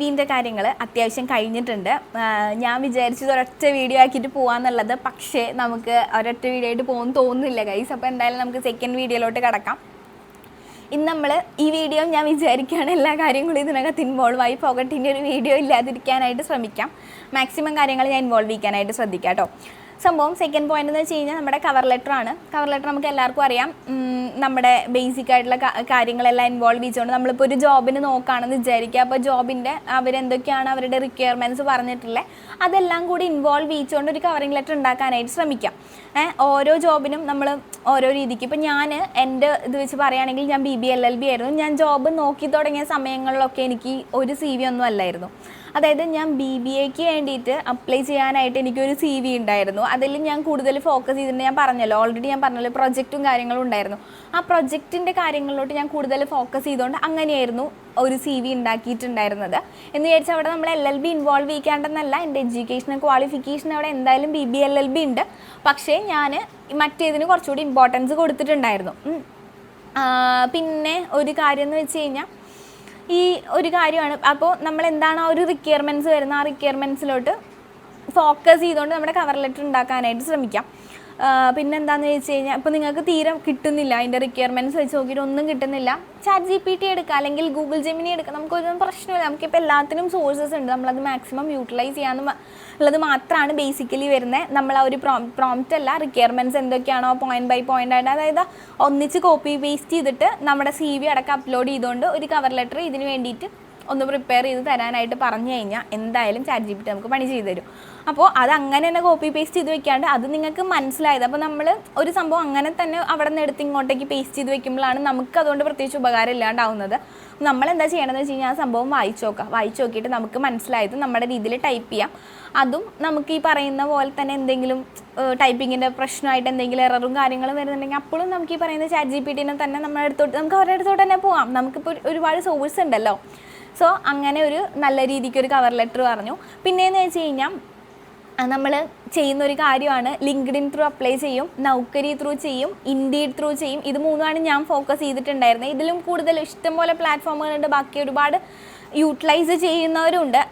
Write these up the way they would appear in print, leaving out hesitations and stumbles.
വിൻ്റെ കാര്യങ്ങൾ അത്യാവശ്യം കഴിഞ്ഞിട്ടുണ്ട്. ഞാൻ വിചാരിച്ചത് ഒരൊറ്റ വീഡിയോ ആക്കിയിട്ട് പോകാമെന്നുള്ളത്, പക്ഷേ നമുക്ക് ഒരൊറ്റ വീഡിയോ ആയിട്ട് പോകുമെന്ന് തോന്നുന്നില്ല ഗൈസ്. അപ്പോൾ എന്തായാലും നമുക്ക് സെക്കൻഡ് വീഡിയോയിലോട്ട് കിടക്കാം. ഇന്ന് നമ്മൾ ഈ വീഡിയോ ഞാൻ വിചാരിക്കുകയാണ് എല്ലാ കാര്യങ്ങളും ഇതിനകത്ത് ഇൻവോൾവ് ആയി പോകട്ടെ, ഇനി ഒരു വീഡിയോ ഇല്ലാതിരിക്കാനായിട്ട് ശ്രമിക്കാം. മാക്സിമം കാര്യങ്ങൾ ഞാൻ ഇൻവോൾവ് ചെയ്യാനായിട്ട് ശ്രദ്ധിക്കാം കേട്ടോ. സംഭവം സെക്കൻഡ് പോയിന്റ് എന്ന് വെച്ച് കഴിഞ്ഞാൽ നമ്മുടെ കവർ ലെറ്റർ ആണ്. കവർ ലെറ്റർ നമുക്ക് എല്ലാവർക്കും അറിയാം, നമ്മുടെ ബേസിക് ആയിട്ടുള്ള കാര്യങ്ങളെല്ലാം ഇൻവോൾവ് ചെയ്തുകൊണ്ട് നമ്മളിപ്പോൾ ഒരു ജോബിന് നോക്കുകയാണെന്ന് വിചാരിക്കുക. അപ്പോൾ ജോബിൻ്റെ അവരെന്തൊക്കെയാണ് അവരുടെ റിക്വയർമെൻറ്റ്സ് പറഞ്ഞിട്ടുള്ളത് അതെല്ലാം കൂടി ഇൻവോൾവ് ചെയ്തുകൊണ്ട് ഒരു കവറിംഗ് ലെറ്റർ ഉണ്ടാക്കാനായിട്ട് ശ്രമിക്കാം. ഓരോ ജോബിനും നമ്മൾ ഓരോ രീതിക്ക്, ഇപ്പോൾ ഞാൻ എൻ്റെ ഇത് വെച്ച് പറയുകയാണെങ്കിൽ ഞാൻ BBA LLB ആയിരുന്നു. ഞാൻ ജോബ് നോക്കി തുടങ്ങിയ സമയങ്ങളിലൊക്കെ എനിക്ക് ഒരു CV ഒന്നും അല്ലായിരുന്നു. അതായത് ഞാൻ BBAക്ക് വേണ്ടിയിട്ട് അപ്ലൈ ചെയ്യാനായിട്ട് എനിക്കൊരു CV ഉണ്ടായിരുന്നു. അതിൽ ഞാൻ കൂടുതൽ ഫോക്കസ് ചെയ്തിട്ടുണ്ട്. ഞാൻ പറഞ്ഞല്ലോ, ഓൾറെഡി ഞാൻ പറഞ്ഞല്ലോ, പ്രൊജക്റ്റും കാര്യങ്ങളും ഉണ്ടായിരുന്നു. ആ പ്രൊജക്റ്റിൻ്റെ കാര്യങ്ങളിലോട്ട് ഞാൻ കൂടുതൽ ഫോക്കസ് ചെയ്തുകൊണ്ട് അങ്ങനെയായിരുന്നു ഒരു CV ഉണ്ടാക്കിയിട്ടുണ്ടായിരുന്നത്. എന്ന് വിചാരിച്ചാൽ അവിടെ നമ്മൾ LLB ഇൻവോൾവ് ചെയ്യിക്കാണ്ടെന്നല്ല, എൻ്റെ എഡ്യൂക്കേഷണൽ ക്വാളിഫിക്കേഷൻ അവിടെ എന്തായാലും BBA LLB ഉണ്ട്. പക്ഷേ ഞാൻ മറ്റേതിന് കുറച്ചുകൂടി ഇമ്പോർട്ടൻസ് കൊടുത്തിട്ടുണ്ടായിരുന്നു. പിന്നെ ഒരു കാര്യം എന്ന് വെച്ച് കഴിഞ്ഞാൽ ഈ ഒരു കാര്യമാണ്. അപ്പോൾ നമ്മൾ എന്താണ് ആ ഒരു റിക്വയർമെൻറ്റ്സ് വരുന്ന ആ റിക്വയർമെൻറ്റ്സിലോട്ട് ഫോക്കസ് ചെയ്തുകൊണ്ട് നമ്മുടെ കവർ ലെറ്റർ ഉണ്ടാക്കാനായിട്ട് ശ്രമിക്കാം. പിന്നെ എന്താണെന്ന് വെച്ച് കഴിഞ്ഞാൽ ഇപ്പോൾ നിങ്ങൾക്ക് തീരെ കിട്ടുന്നില്ല, അതിൻ്റെ റിക്വയർമെൻറ്റ്സ് വെച്ച് നോക്കിയിട്ട് ഒന്നും കിട്ടുന്നില്ല, ChatGPT എടുക്കുക അല്ലെങ്കിൽ ഗൂഗിൾ ജെമിനി എടുക്കുക. നമുക്കൊരു പ്രശ്നമില്ല, നമുക്കിപ്പോൾ എല്ലാത്തിനും സോഴ്സസ് ഉണ്ട്. നമ്മളത് മാക്സിമം യൂട്ടിലൈസ് ചെയ്യാന്നുള്ളത് മാത്രമാണ് ബേസിക്കലി വരുന്നത്. നമ്മൾ ആ ഒരു പ്രോംപ്റ്റ് അല്ല, റിക്വയർമെൻറ്റ്സ് എന്തൊക്കെയാണോ പോയിന്റ് ബൈ പോയിന്റ് ആയിട്ട്, അതായത് ഒന്നിച്ച് കോപ്പി പേസ്റ്റ് ചെയ്തിട്ട് നമ്മുടെ CV അടക്കം അപ്ലോഡ് ചെയ്തുകൊണ്ട് ഒരു കവർ ലെറ്റർ ഇതിന് വേണ്ടിയിട്ട് ഒന്ന് പ്രിപ്പയർ ചെയ്ത് തരാനായിട്ട് പറഞ്ഞു കഴിഞ്ഞാൽ എന്തായാലും ChatGPT നമുക്ക് പണി ചെയ്തു തരും. അപ്പോൾ അത് അങ്ങനെ തന്നെ കോപ്പി പേസ്റ്റ് ചെയ്ത് വെക്കാണ്ട് അത് നിങ്ങൾക്ക് മനസ്സിലായത്. അപ്പോൾ നമ്മൾ ഒരു സംഭവം അങ്ങനെ തന്നെ അവിടെ നിന്ന് എടുത്ത് ഇങ്ങോട്ടേക്ക് പേസ്റ്റ് ചെയ്ത് വെക്കുമ്പോഴാണ് നമുക്ക് അതുകൊണ്ട് പ്രത്യേകിച്ച് ഉപകാരം ഇല്ലാണ്ടാവുന്നത്. നമ്മളെന്താ ചെയ്യണമെന്ന് വെച്ച് കഴിഞ്ഞാൽ ആ സംഭവം വായിച്ച് നോക്കിയിട്ട് നമുക്ക് മനസ്സിലായത് നമ്മുടെ രീതിയിൽ ടൈപ്പ് ചെയ്യാം. അതും നമുക്ക് ഈ പറയുന്ന പോലെ തന്നെ എന്തെങ്കിലും ടൈപ്പിങ്ങിൻ്റെ പ്രശ്നമായിട്ട് എന്തെങ്കിലും എററും കാര്യങ്ങളും വരുന്നുണ്ടെങ്കിൽ അപ്പോഴും നമുക്ക് ഈ പറയുന്ന ChatGPTനെ തന്നെ നമ്മുടെ അടുത്തോട്ട് നമുക്ക് അവരുടെ അടുത്തോട്ട് തന്നെ പോവാം. നമുക്കിപ്പോൾ ഒരുപാട് സോഴ്സ് ഉണ്ടല്ലോ. സോ അങ്ങനെ ഒരു നല്ല രീതിക്ക് ഒരു കവർ ലെറ്റർ പറഞ്ഞു. പിന്നെയെന്ന് വെച്ച് കഴിഞ്ഞാൽ നമ്മൾ ചെയ്യുന്നൊരു കാര്യമാണ് ലിങ്ക്ഡിൻ ത്രൂ അപ്ലൈ ചെയ്യും, നൗക്കരി ത്രൂ ചെയ്യും, ഇൻഡീഡ് ത്രൂ ചെയ്യും. ഇത് മൂന്നുമാണ് ഞാൻ ഫോക്കസ് ചെയ്തിട്ടുണ്ടായിരുന്നത്. ഇതിലും കൂടുതൽ ഇഷ്ടംപോലെ പ്ലാറ്റ്ഫോമുകളുണ്ട്, ബാക്കി ഒരുപാട് യൂട്ടിലൈസ് ചെയ്യുന്നവരുണ്ട്.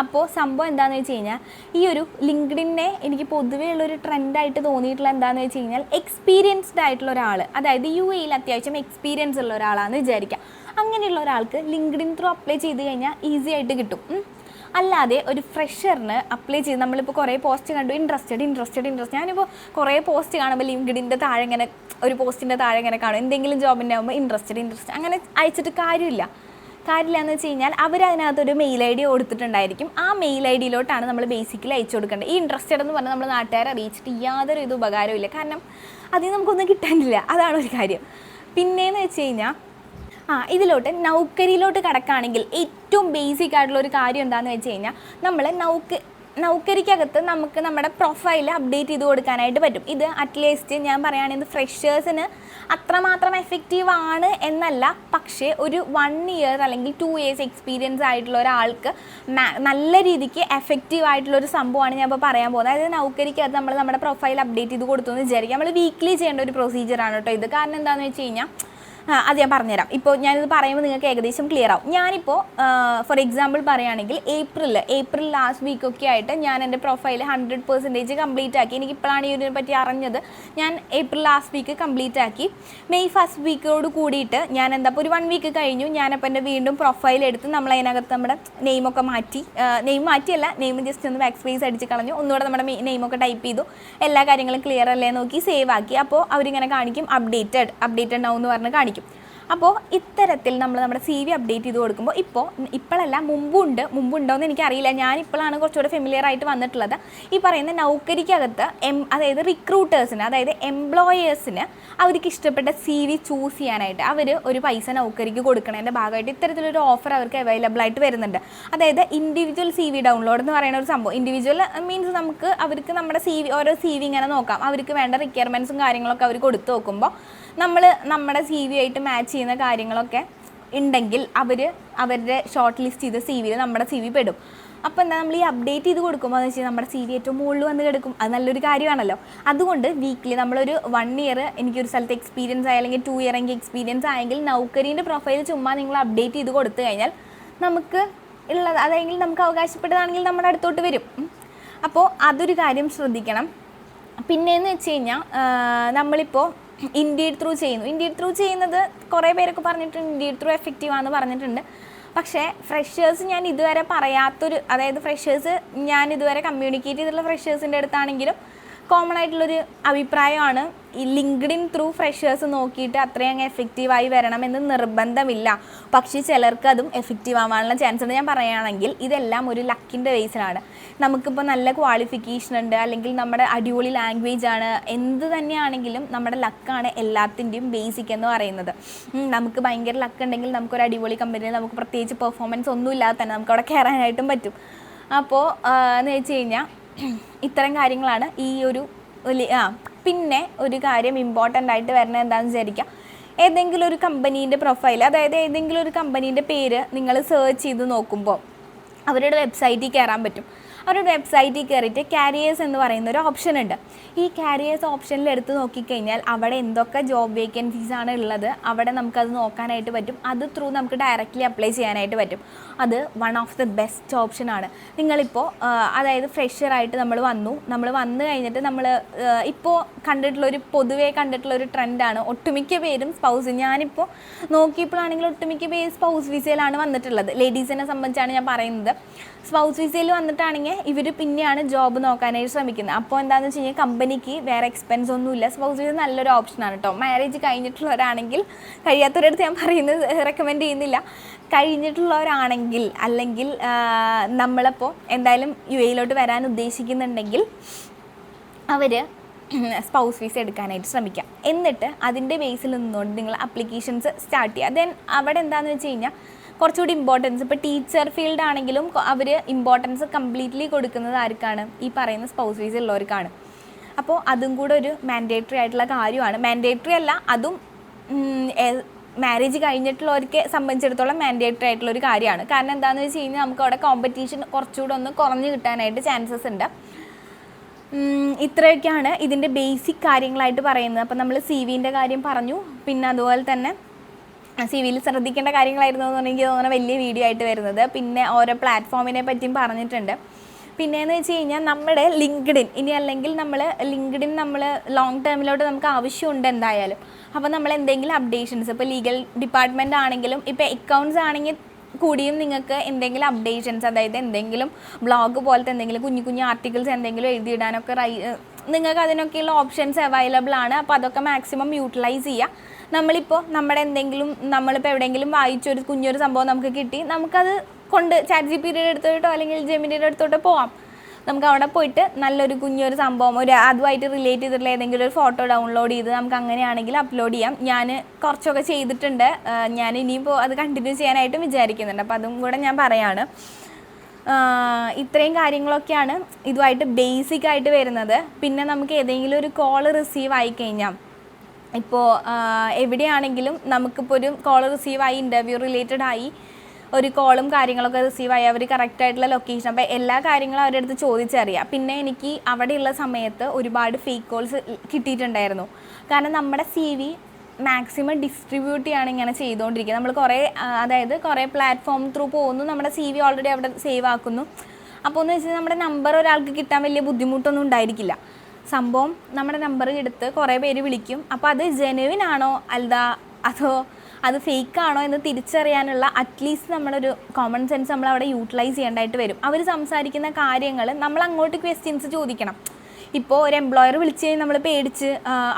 അപ്പോൾ സംഭവം എന്താണെന്ന് വെച്ച് കഴിഞ്ഞാൽ ഈ ഒരു ലിങ്ക്ഡിനെ എനിക്ക് പൊതുവേ ഉള്ളൊരു ട്രെൻഡായിട്ട് തോന്നിയിട്ടുള്ള എന്താണെന്ന് വെച്ച് കഴിഞ്ഞാൽ എക്സ്പീരിയൻസ്ഡ് ആയിട്ടുള്ള ഒരാൾ, അതായത് UAE അത്യാവശ്യം എക്സ്പീരിയൻസ് ഉള്ള ഒരാളാണെന്ന് വിചാരിക്കുക. അങ്ങനെയുള്ള ഒരാൾക്ക് ലിങ്ക്ഡിൻ ത്രൂ അപ്ലൈ ചെയ്ത് കഴിഞ്ഞാൽ ഈസി ആയിട്ട് കിട്ടും. അല്ലാതെ ഒരു ഫ്രഷറിന് അപ്ലൈ ചെയ്ത് നമ്മളിപ്പോൾ കുറേ പോസ്റ്റ് കണ്ടു, ഇൻട്രസ്റ്റഡ്. ഞാനിപ്പോൾ കുറേ പോസ്റ്റ് കാണുമ്പോൾ ലിങ്ക്ഡിൻ്റെ താഴെ ഇങ്ങനെ ഒരു പോസ്റ്റിൻ്റെ താഴെ ഇങ്ങനെ കാണും, എന്തെങ്കിലും ജോബിൻ്റെ ആകുമ്പോൾ ഇൻട്രസ്റ്റഡ് അങ്ങനെ അയച്ചിട്ട് കാര്യമില്ല എന്ന് വെച്ച് കഴിഞ്ഞാൽ അവരതിനകത്തൊരു മെയിൽ ID കൊടുത്തിട്ടുണ്ടായിരിക്കും. ആ മെയിൽ IDയിലോട്ടാണ് നമ്മൾ ബേസിക്കലി അയച്ചു കൊടുക്കേണ്ടത്. ഈ ഇൻട്രസ്റ്റഡ് എന്ന് പറഞ്ഞാൽ നമ്മൾ നാട്ടുകാരെ അറിയിച്ചിട്ട് യാതൊരു ഇത് ഉപകാരമില്ല, കാരണം അതിൽ നമുക്കൊന്നും കിട്ടാനില്ല. അതാണ് ഒരു കാര്യം. പിന്നെയെന്ന് വെച്ച് കഴിഞ്ഞാൽ ഇതിലോട്ട് നൗക്കരിയിലോട്ട് കിടക്കുകയാണെങ്കിൽ ഏറ്റവും ബേസിക് ആയിട്ടുള്ള ഒരു കാര്യം എന്താണെന്ന് വെച്ച് കഴിഞ്ഞാൽ നമ്മൾ നൗക്കരിക്കകത്ത് നമുക്ക് നമ്മുടെ പ്രൊഫൈൽ അപ്ഡേറ്റ് ചെയ്ത് കൊടുക്കാനായിട്ട് പറ്റും. ഇത് അറ്റ്ലീസ്റ്റ് ഞാൻ പറയുകയാണെങ്കിൽ ഫ്രഷേഴ്സിന് അത്രമാത്രം എഫക്റ്റീവ് ആണ് എന്നല്ല, പക്ഷേ ഒരു 1 year അല്ലെങ്കിൽ 2 years എക്സ്പീരിയൻസ് ആയിട്ടുള്ള ഒരാൾക്ക് നല്ല രീതിക്ക് എഫക്റ്റീവ് ആയിട്ടുള്ളൊരു സംഭവമാണ് ഞാൻ ഇപ്പോൾ പറയാൻ പോകുന്നത്. അതായത് നൗക്കരിക്കകത്ത് നമ്മൾ നമ്മുടെ പ്രൊഫൈൽ അപ്ഡേറ്റ് ചെയ്ത് കൊടുത്തു എന്ന് വിചാരിക്കുക. നമ്മൾ വീക്ക്ലി ചെയ്യേണ്ട ഒരു പ്രൊസീജിയറാണ് കേട്ടോ ഇത്. കാരണം എന്താണെന്ന് വെച്ച് കഴിഞ്ഞാൽ അത് ഞാൻ പറഞ്ഞുതരാം. ഇപ്പോൾ ഞാനിത് പറയുമ്പോൾ നിങ്ങൾക്ക് ഏകദേശം ക്ലിയർ ആവും. ഞാനിപ്പോൾ ഫോർ എക്സാമ്പിൾ പറയുകയാണെങ്കിൽ ഏപ്രിൽ ലാസ്റ്റ് വീക്കൊക്കെ ആയിട്ട് ഞാൻ എൻ്റെ പ്രൊഫൈൽ 100% കംപ്ലീറ്റ് ആക്കി. എനിക്കിപ്പോഴാണ് ഇതിനെ പറ്റി അറിഞ്ഞത്. ഞാൻ ഏപ്രിൽ ലാസ്റ്റ് വീക്ക് കംപ്ലീറ്റ് ആക്കി. മെയ് ഫസ്റ്റ് വീക്കോട് കൂടിയിട്ട് ഞാൻ ഇപ്പോൾ ഒരു 1 week കഴിഞ്ഞു. ഞാനപ്പോൾ എൻ്റെ വീണ്ടും പ്രൊഫൈൽ എടുത്ത് നമ്മളതിനകത്ത് നമ്മുടെ നെയിമൊക്കെ മാറ്റിയല്ല, നെയിം ജസ്റ്റ് ഒന്ന് ബാക്ക് സ്പേസ് അടിച്ച് കളഞ്ഞു, ഒന്നുകൂടെ നമ്മുടെ നെയിമൊക്കെ ടൈപ്പ് ചെയ്തു, എല്ലാ കാര്യങ്ങളും ക്ലിയർ അല്ലേ നോക്കി സേവ് ആക്കി. അപ്പോൾ അവരിങ്ങനെ കാണിക്കും അപ്ഡേറ്റഡ് നൗ എന്ന് പറഞ്ഞ് കാണിക്കും. അപ്പോൾ ഇത്തരത്തിൽ നമ്മൾ നമ്മുടെ CV അപ്ഡേറ്റ് ചെയ്ത് കൊടുക്കുമ്പോൾ ഇപ്പോഴല്ല മുമ്പുണ്ടോ എന്ന് എനിക്കറിയില്ല, ഞാനിപ്പോഴാണ് കുറച്ചുകൂടെ ഫെമിലിയർ ആയിട്ട് വന്നിട്ടുള്ളത്. ഈ പറയുന്ന നൗക്കരിക്കകത്ത് അതായത് റിക്രൂട്ടേഴ്സിന്, അതായത് എംപ്ലോയേഴ്സിന് അവർക്ക് ഇഷ്ടപ്പെട്ട CV ചൂസ് ചെയ്യാനായിട്ട് അവർ ഒരു പൈസ നൗക്കരിക്ക് കൊടുക്കണതിൻ്റെ ഭാഗമായിട്ട് ഇത്തരത്തിലൊരു ഓഫർ അവർക്ക് അവൈലബിൾ ആയിട്ട് വരുന്നുണ്ട്. അതായത് ഇൻഡിവിജ്വൽ CV ഡൗൺലോഡ് എന്ന് പറയുന്ന ഒരു സംഭവം. ഇൻഡിവിജ്വൽ മീൻസ് അവർക്ക് നമ്മുടെ ഓരോ CV ഇങ്ങനെ നോക്കാം, അവർക്ക് വേണ്ട റിക്വയർമെൻറ്റ്സും കാര്യങ്ങളൊക്കെ അവർ കൊടുത്തു നോക്കുമ്പോൾ നമ്മൾ നമ്മുടെ CV ആയിട്ട് മാച്ച് ചെയ്യുന്ന കാര്യങ്ങളൊക്കെ ഉണ്ടെങ്കിൽ അവരുടെ ഷോർട്ട് ലിസ്റ്റ് ചെയ്ത CVയിൽ നമ്മുടെ CV പെടും. അപ്പോൾ എന്താ നമ്മൾ ഈ അപ്ഡേറ്റ് ചെയ്ത് കൊടുക്കുമ്പോൾ എന്ന് വെച്ചാൽ നമ്മുടെ CV ഏറ്റവും മുകളിൽ വന്ന് കിടക്കും. അത് നല്ലൊരു കാര്യമാണല്ലോ. അതുകൊണ്ട് വീക്ക്ലി നമ്മളൊരു 1 year എനിക്കൊരു സ്ഥലത്ത് എക്സ്പീരിയൻസ് ആയി അല്ലെങ്കിൽ 2 year എനിക്ക് എക്സ്പീരിയൻസ് ആയെങ്കിൽ നൗക്കരീൻ്റെ പ്രൊഫൈൽ ചുമ്മാ നിങ്ങൾ അപ്ഡേറ്റ് ചെയ്ത് കൊടുത്തു കഴിഞ്ഞാൽ നമുക്ക് ഉള്ളത്, അതെങ്കിൽ നമുക്ക് അവകാശപ്പെട്ടതാണെങ്കിൽ നമ്മുടെ അടുത്തോട്ട് വരും. അപ്പോൾ അതൊരു കാര്യം ശ്രദ്ധിക്കണം. പിന്നെയെന്ന് വെച്ച് കഴിഞ്ഞാൽ നമ്മളിപ്പോൾ ഇൻഡീഡ് ത്രൂ ചെയ്യുന്നത് കുറേ പേരൊക്കെ പറഞ്ഞിട്ടുണ്ട്, ഇൻഡീഡ് ത്രൂ എഫക്റ്റീവാണെന്ന് പറഞ്ഞിട്ടുണ്ട്. പക്ഷേ ഫ്രഷേഴ്സ് ഞാൻ ഇതുവരെ പറയാത്തൊരു, അതായത് ഫ്രഷേഴ്സ് ഞാൻ ഇതുവരെ കമ്മ്യൂണിക്കേറ്റ് ചെയ്തിട്ടുള്ള ഫ്രഷേഴ്സിൻ്റെ അടുത്താണെങ്കിലും കോമൺ ആയിട്ടുള്ളൊരു അഭിപ്രായമാണ് ഈ ലിങ്ക്ഡിൻ ത്രൂ ഫ്രഷേഴ്സ് നോക്കിയിട്ട് അത്രയും അങ്ങ് എഫക്റ്റീവായി വരണമെന്ന് നിർബന്ധമില്ല. പക്ഷേ ചിലർക്ക് അതും എഫക്റ്റീവ് ആവാനുള്ള ചാൻസ് ഉണ്ട്. ഞാൻ പറയുകയാണെങ്കിൽ ഇതെല്ലാം ഒരു ലക്കിൻ്റെ ബേസിലാണ്. നമുക്കിപ്പോൾ നല്ല ക്വാളിഫിക്കേഷൻ ഉണ്ട്, അല്ലെങ്കിൽ നമ്മുടെ അടിപൊളി ലാംഗ്വേജ് ആണ്, എന്ത് തന്നെയാണെങ്കിലും നമ്മുടെ ലക്കാണ് എല്ലാത്തിൻ്റെയും ബേസിക് എന്ന് പറയുന്നത്. നമുക്ക് ഭയങ്കര ലക്ക് ഉണ്ടെങ്കിൽ നമുക്കൊരു അടിപൊളി കമ്പനിയിൽ നമുക്ക് പ്രത്യേകിച്ച് പെർഫോമൻസ് ഒന്നും ഇല്ലാതെ തന്നെ നമുക്ക് അവിടെ കയറാനായിട്ടും പറ്റും. അപ്പോൾ എന്ന് വെച്ച് കഴിഞ്ഞാൽ ഇത്തരം കാര്യങ്ങളാണ് ഈ ഒരു പിന്നെ ഒരു കാര്യം ഇമ്പോർട്ടൻ്റ് ആയിട്ട് വരുന്നത് എന്താണെന്ന് വിചാരിക്കുക. ഏതെങ്കിലും ഒരു കമ്പനീൻ്റെ പ്രൊഫൈൽ, അതായത് ഏതെങ്കിലും ഒരു കമ്പനീൻ്റെ പേര് നിങ്ങൾ സെർച്ച് ചെയ്ത് നോക്കുമ്പോൾ അവരുടെ വെബ്സൈറ്റിൽ കയറാൻ പറ്റും. അവരുടെ വെബ്സൈറ്റിൽ കയറിയിട്ട് കാരിയേഴ്സ് എന്ന് പറയുന്ന ഒരു ഓപ്ഷൻ ഉണ്ട്. ഈ കാരിയേഴ്സ് ഓപ്ഷനിൽ എടുത്ത് നോക്കിക്കഴിഞ്ഞാൽ അവിടെ എന്തൊക്കെ ജോബ് വേക്കൻസീസാണ് ഉള്ളത് അവിടെ നമുക്കത് നോക്കാനായിട്ട് പറ്റും. അത് ത്രൂ നമുക്ക് ഡയറക്റ്റ്ലി അപ്ലൈ ചെയ്യാനായിട്ട് പറ്റും. അത് വൺ ഓഫ് ദ ബെസ്റ്റ് ഓപ്ഷനാണ്. നിങ്ങളിപ്പോൾ അതായത് ഫ്രഷറായിട്ട് നമ്മൾ വന്നു കഴിഞ്ഞിട്ട് നമ്മൾ ഇപ്പോൾ പൊതുവേ കണ്ടിട്ടുള്ളൊരു ട്രെൻഡാണ് ഒട്ടുമിക്ക പേരും ഞാനിപ്പോൾ നോക്കിയപ്പോഴാണെങ്കിൽ ഒട്ടുമിക്ക പേര് സ്പൗസ് വിസയിലാണ് വന്നിട്ടുള്ളത്. ലേഡീസിനെ സംബന്ധിച്ചാണ് ഞാൻ പറയുന്നത്. സ്പൗസ് വിസയിൽ വന്നിട്ടാണെങ്കിൽ ഇവർ പിന്നെയാണ് ജോബ് നോക്കാനായിട്ട് ശ്രമിക്കുന്നത്. അപ്പോൾ എന്താണെന്ന് വെച്ച് കഴിഞ്ഞാൽ കമ്പനിക്ക് വേറെ എക്സ്പെൻസ് ഒന്നുമില്ല. സ്പൗസ് വിസ നല്ലൊരു ഓപ്ഷനാണ് കേട്ടോ. മാരേജ് കഴിഞ്ഞിട്ടുള്ളവരാണെങ്കിൽ, കഴിയാത്തവരടുത്ത് ഞാൻ പറയുന്നത് റെക്കമെൻഡ് ചെയ്യുന്നില്ല. കഴിഞ്ഞിട്ടുള്ളവരാണെങ്കിൽ അല്ലെങ്കിൽ നമ്മളിപ്പോൾ എന്തായാലും UAE വരാൻ ഉദ്ദേശിക്കുന്നുണ്ടെങ്കിൽ അവർ സ്പൗസ് വിസ എടുക്കാനായിട്ട് ശ്രമിക്കാം. എന്നിട്ട് അതിൻ്റെ ബേസിൽ നിന്നുകൊണ്ട് നിങ്ങൾ അപ്ലിക്കേഷൻസ് സ്റ്റാർട്ട് ചെയ്യുക. ദെൻ അവിടെ എന്താണെന്ന് വെച്ച് കഴിഞ്ഞാൽ കുറച്ചുകൂടി ഇമ്പോർട്ടൻസ്, ഇപ്പോൾ ടീച്ചർ ഫീൽഡ് ആണെങ്കിലും അവർ ഇമ്പോർട്ടൻസ് കംപ്ലീറ്റ്ലി കൊടുക്കുന്നത് ആർക്കാണ്? ഈ പറയുന്ന സ്പൗസ് വിസ ഉള്ളവർക്കാണ്. അപ്പോൾ അതും കൂടെ ഒരു മാൻഡേറ്ററി ആയിട്ടുള്ള കാര്യമാണ്. മാൻഡേറ്ററി അല്ല, അതും മാരേജ് കഴിഞ്ഞിട്ടുള്ളവർക്ക് സംബന്ധിച്ചിടത്തോളം മാൻഡേറ്ററി ആയിട്ടുള്ളൊരു കാര്യമാണ്. കാരണം എന്താണെന്ന് വെച്ച് കഴിഞ്ഞാൽ നമുക്ക് അവിടെ കോമ്പറ്റീഷൻ കുറച്ചുകൂടെ ഒന്ന് കുറഞ്ഞു കിട്ടാനായിട്ട് ചാൻസസ് ഉണ്ട്. ഇത്രയൊക്കെയാണ് ഇതിൻ്റെ ബേസിക് കാര്യങ്ങളായിട്ട് പറയുന്നത്. അപ്പോൾ നമ്മൾ CV-ൻ്റെ കാര്യം പറഞ്ഞു. പിന്നെ അതുപോലെ തന്നെ CV-യിൽ ശ്രദ്ധിക്കേണ്ട കാര്യങ്ങളായിരുന്നു എന്ന് എനിക്ക് തോന്നുന്ന വലിയ വീഡിയോ ആയിട്ട് വരുന്നത്. പിന്നെ ഓരോ പ്ലാറ്റ്ഫോമിനെ പറ്റിയും പറഞ്ഞിട്ടുണ്ട്. പിന്നെയെന്ന് വെച്ച് കഴിഞ്ഞാൽ നമ്മുടെ ലിങ്ക്ഡിൻ, ഇനി അല്ലെങ്കിൽ ലിങ്ക്ഡിൻ ലോങ് ടേമിലോട്ട് നമുക്ക് ആവശ്യമുണ്ട് എന്തായാലും. അപ്പോൾ നമ്മൾ എന്തെങ്കിലും അപ്ഡേഷൻസ്, ഇപ്പോൾ ലീഗൽ ഡിപ്പാർട്ട്മെൻ്റ് ആണെങ്കിലും ഇപ്പോൾ അക്കൗണ്ട്സ് ആണെങ്കിൽ കൂടിയും നിങ്ങൾക്ക് എന്തെങ്കിലും അപ്ഡേഷൻസ്, അതായത് എന്തെങ്കിലും ബ്ലോഗ് പോലത്തെ എന്തെങ്കിലും കുഞ്ഞു ആർട്ടിക്കിൾസ് എന്തെങ്കിലും എഴുതിയിടാനൊക്കെ നിങ്ങൾക്ക് അതിനൊക്കെയുള്ള ഓപ്ഷൻസ് അവൈലബിൾ ആണ്. അപ്പോൾ അതൊക്കെ മാക്സിമം യൂട്ടിലൈസ് ചെയ്യുക. നമ്മളിപ്പോൾ എവിടെയെങ്കിലും വായിച്ചൊരു കുഞ്ഞൊരു സംഭവം നമുക്ക് കിട്ടി, നമുക്കത് കൊണ്ട് ChatGPT അടുത്തോട്ടോ അല്ലെങ്കിൽ ജെമിനിയുടെ അടുത്തോട്ടോ പോവാം. നമുക്ക് അവിടെ പോയിട്ട് നല്ലൊരു കുഞ്ഞൊരു സംഭവം അതുമായിട്ട് റിലേറ്റ് ചെയ്തിട്ടുള്ള ഏതെങ്കിലും ഒരു ഫോട്ടോ ഡൗൺലോഡ് ചെയ്ത് നമുക്ക് അങ്ങനെയാണെങ്കിൽ അപ്ലോഡ് ചെയ്യാം. ഞാൻ കുറച്ചൊക്കെ ചെയ്തിട്ടുണ്ട്. ഞാൻ ഇനിയിപ്പോൾ അത് കണ്ടിന്യൂ ചെയ്യാനായിട്ടും വിചാരിക്കുന്നുണ്ട്. അപ്പോൾ അതും കൂടെ ഞാൻ പറയാണ്. ഇത്രയും കാര്യങ്ങളൊക്കെയാണ് ഇതുമായിട്ട് ബേസിക്കായിട്ട് വരുന്നത്. പിന്നെ നമുക്ക് ഏതെങ്കിലും ഒരു കോൾ റിസീവ് ആയിക്കഴിഞ്ഞാൽ, ഇപ്പോൾ എവിടെയാണെങ്കിലും നമുക്കിപ്പോൾ ഒരു കോൾ റിസീവായി, ഇൻ്റർവ്യൂ റിലേറ്റഡ് ആയി ഒരു കോളും കാര്യങ്ങളൊക്കെ റിസീവായി, അവർ കറക്റ്റായിട്ടുള്ള ലൊക്കേഷൻ, അപ്പോൾ എല്ലാ കാര്യങ്ങളും അവരുടെ അടുത്ത് ചോദിച്ചറിയാം. പിന്നെ എനിക്ക് അവിടെയുള്ള സമയത്ത് ഒരുപാട് ഫേക്ക് കോൾസ് കിട്ടിയിട്ടുണ്ടായിരുന്നു. കാരണം നമ്മുടെ CV മാക്സിമം ഡിസ്ട്രിബ്യൂട്ട് ചെയ്യാണ് ഇങ്ങനെ ചെയ്തുകൊണ്ടിരിക്കുന്നത്. നമ്മൾ കുറേ പ്ലാറ്റ്ഫോം ത്രൂ പോകുന്നു, നമ്മുടെ CV ഓൾറെഡി അവിടെ സേവ് ആക്കുന്നു. അപ്പോൾ എന്ന് വെച്ചാൽ നമ്മുടെ നമ്പർ ഒരാൾക്ക് കിട്ടാൻ വലിയ ബുദ്ധിമുട്ടൊന്നും ഉണ്ടായിരിക്കില്ല. സംഭവം നമ്മുടെ നമ്പർ എടുത്ത് കുറേ പേര് വിളിക്കും. അപ്പോൾ അത് ജെനുവിൻ ആണോ അതോ അത് ഫേക്ക് ആണോ എന്ന് തിരിച്ചറിയാനുള്ള അറ്റ്ലീസ്റ്റ് നമ്മളൊരു കോമൺ സെൻസ് നമ്മളവിടെ യൂട്ടിലൈസ് ചെയ്യേണ്ടതായിട്ട് വരും. അവർ സംസാരിക്കുന്ന കാര്യങ്ങൾ നമ്മൾ അങ്ങോട്ട് ക്വസ്റ്റ്യൻസ് ചോദിക്കണം. ഇപ്പോൾ ഒരു എംപ്ലോയർ വിളിച്ച് കഴിഞ്ഞാൽ നമ്മൾ പേടിച്ച്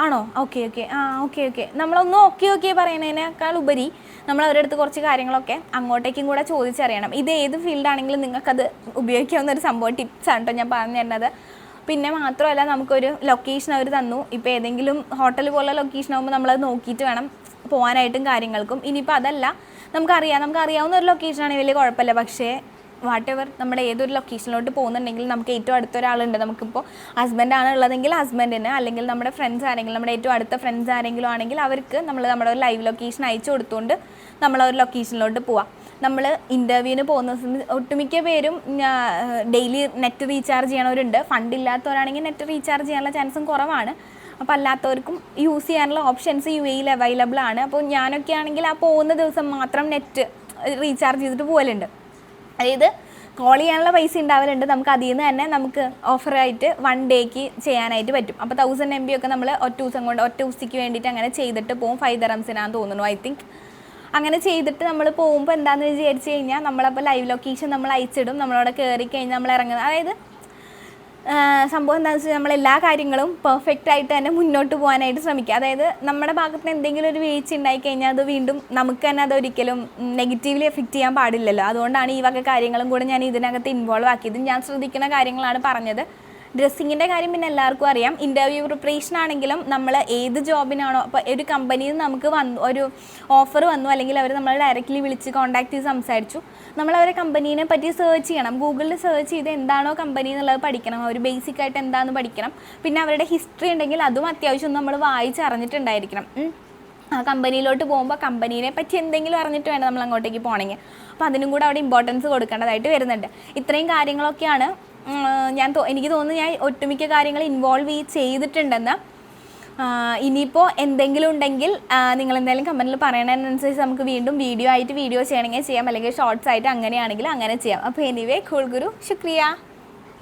ആണോ ഓക്കെ നമ്മളൊന്നും ഓക്കെ പറയുന്നതിനേക്കാൾ ഉപരി നമ്മൾ അവരുടെ അടുത്ത് കുറച്ച് കാര്യങ്ങളൊക്കെ അങ്ങോട്ടേക്കും കൂടെ ചോദിച്ചറിയണം. ഇത് ഏത് ഫീൽഡാണെങ്കിലും നിങ്ങൾക്കത് ഉപയോഗിക്കാവുന്ന ഒരു സംഭവം, ടിപ്സാണ് കേട്ടോ ഞാൻ പറഞ്ഞു തരുന്നത്. പിന്നെ മാത്രമല്ല, നമുക്കൊരു ലൊക്കേഷൻ അവർ തന്നു. ഇപ്പോൾ ഏതെങ്കിലും ഹോട്ടൽ പോലെ ലൊക്കേഷൻ ആകുമ്പോൾ നമ്മളത് നോക്കിയിട്ട് വേണം പോകാനായിട്ടും കാര്യങ്ങൾക്കും. ഇനിയിപ്പോൾ അതല്ല, നമുക്കറിയാവുന്ന ഒരു ലൊക്കേഷനാണെങ്കിൽ വലിയ കുഴപ്പമില്ല. പക്ഷേ നമ്മുടെ ഏതൊരു ലൊക്കേഷനിലോട്ട് പോകുന്നുണ്ടെങ്കിൽ നമുക്ക് ഏറ്റവും അടുത്തൊരാളുണ്ട്. നമുക്കിപ്പോൾ ഹസ്ബൻഡാണ് ഉള്ളതെങ്കിൽ ഹസ്ബൻഡിന്, അല്ലെങ്കിൽ നമ്മുടെ ഫ്രണ്ട്സ് ആരെങ്കിലും, നമ്മുടെ ഏറ്റവും അടുത്ത ഫ്രണ്ട്സ് ആരെങ്കിലും ആണെങ്കിൽ അവർക്ക് നമ്മുടെ ഒരു ലൈവ് ലൊക്കേഷൻ അയച്ചു കൊടുത്തുകൊണ്ട് നമ്മളൊരു ലൊക്കേഷനിലോട്ട് പോവാം. നമ്മൾ ഇൻ്റർവ്യൂവിന് പോകുന്ന ഒട്ടുമിക്ക പേരും ഡെയിലി നെറ്റ് റീചാർജ് ചെയ്യണവരുണ്ട്. ഫണ്ടില്ലാത്തവരാണെങ്കിൽ നെറ്റ് റീചാർജ് ചെയ്യാനുള്ള ചാൻസും കുറവാണ്. അപ്പോൾ അല്ലാത്തവർക്കും യൂസ് ചെയ്യാനുള്ള ഓപ്ഷൻസ് UAE അവൈലബിൾ ആണ്. അപ്പോൾ ഞാനൊക്കെ ആണെങ്കിൽ ആ പോകുന്ന ദിവസം മാത്രം നെറ്റ് റീചാർജ് ചെയ്തിട്ട് പോകലുണ്ട്. അതായത് കോൾ ചെയ്യാനുള്ള പൈസ ഉണ്ടാവലുണ്ട്, നമുക്ക് അതിൽ നിന്ന് തന്നെ നമുക്ക് ഓഫറായിട്ട് 1 ഡേക്ക് ചെയ്യാനായിട്ട് പറ്റും. അപ്പോൾ 1000 MB ഒക്കെ നമ്മൾ ഒറ്റ ദിവസത്തേക്ക് വേണ്ടിയിട്ട് അങ്ങനെ ചെയ്തിട്ട് പോകും. 5 ദിർഹംസിനാന്ന് തോന്നുന്നു ഐ തിങ്ക്. അങ്ങനെ ചെയ്തിട്ട് നമ്മൾ പോകുമ്പോൾ എന്താണെന്ന് വിചാരിച്ച് കഴിഞ്ഞാൽ നമ്മളപ്പോൾ ലൈവ് ലൊക്കേഷൻ നമ്മൾ അയച്ചിടും. നമ്മളവിടെ കയറി കഴിഞ്ഞാൽ നമ്മൾ ഇറങ്ങുന്നത്, അതായത് സംഭവം എന്താണെന്ന് വെച്ചാൽ നമ്മളെല്ലാ കാര്യങ്ങളും പെർഫെക്റ്റ് ആയിട്ട് തന്നെ മുന്നോട്ട് പോകാനായിട്ട് ശ്രമിക്കുക. അതായത് നമ്മുടെ ഭാഗത്ത് നിന്ന് എന്തെങ്കിലും ഒരു വീഴ്ച ഉണ്ടായിക്കഴിഞ്ഞാൽ അത് വീണ്ടും നമുക്ക് തന്നെ അതൊരിക്കലും നെഗറ്റീവ്ലി എഫക്റ്റ് ചെയ്യാൻ പാടില്ലല്ലോ. അതുകൊണ്ടാണ് ഈ വക കാര്യങ്ങളും കൂടെ ഞാൻ ഇതിനകത്ത് ഇൻവോൾവ് ആക്കിയത്. ഞാൻ ശ്രദ്ധിക്കുന്ന കാര്യങ്ങളാണ് പറഞ്ഞത്. ഡ്രസ്സിങ്ങിൻ്റെ കാര്യം പിന്നെ എല്ലാവർക്കും അറിയാം. ഇൻ്റർവ്യൂ പ്രിപ്പറേഷൻ ആണെങ്കിലും നമ്മൾ ഏത് ജോബിനാണോ, അപ്പോൾ ഒരു കമ്പനിയിൽ നിന്ന് നമുക്ക് ഒരു ഓഫർ വന്നു, അല്ലെങ്കിൽ അവർ നമ്മളെ ഡയറക്റ്റ്ലി വിളിച്ച് കോൺടാക്ട് ചെയ്ത് സംസാരിച്ചു, നമ്മളവരെ കമ്പനീനെ പറ്റി സെർച്ച് ചെയ്യണം. ഗൂഗിളിൽ സെർച്ച് ചെയ്ത് എന്താണോ കമ്പനി എന്നുള്ളത് പഠിക്കണം. അവർ ബേസിക്കായിട്ട് എന്താണെന്ന് പഠിക്കണം. പിന്നെ അവരുടെ ഹിസ്റ്ററി ഉണ്ടെങ്കിൽ അതും അത്യാവശ്യം നമ്മൾ വായിച്ചറിഞ്ഞിട്ടുണ്ടായിരിക്കണം. ആ കമ്പനിയിലോട്ട് പോകുമ്പോൾ കമ്പനീനെ പറ്റി എന്തെങ്കിലും അറിഞ്ഞിട്ട് വേണം നമ്മൾ അങ്ങോട്ടേക്ക് പോകണമെങ്കിൽ. അപ്പോൾ അതിനും കൂടെ അവിടെ ഇമ്പോർട്ടൻസ് കൊടുക്കേണ്ടതായിട്ട് വരുന്നുണ്ട്. ഇത്രയും കാര്യങ്ങളൊക്കെയാണ് എനിക്ക് തോന്നുന്നു ഞാൻ ഒട്ടുമിക്ക കാര്യങ്ങൾ ഇൻവോൾവ് ചെയ്തിട്ടുണ്ടെന്ന്. ഇനിയിപ്പോൾ എന്തെങ്കിലും ഉണ്ടെങ്കിൽ നിങ്ങൾ എന്തായാലും കമൻറ്റിൽ പറയണതിനനുസരിച്ച് നമുക്ക് വീണ്ടും വീഡിയോ ചെയ്യണമെങ്കിൽ ചെയ്യാം, അല്ലെങ്കിൽ ഷോർട്സ് ആയിട്ട് അങ്ങനെയാണെങ്കിൽ അങ്ങനെ ചെയ്യാം. അപ്പോൾ എനിവേ കൂൾ ഗുരു, ശുക്രിയ.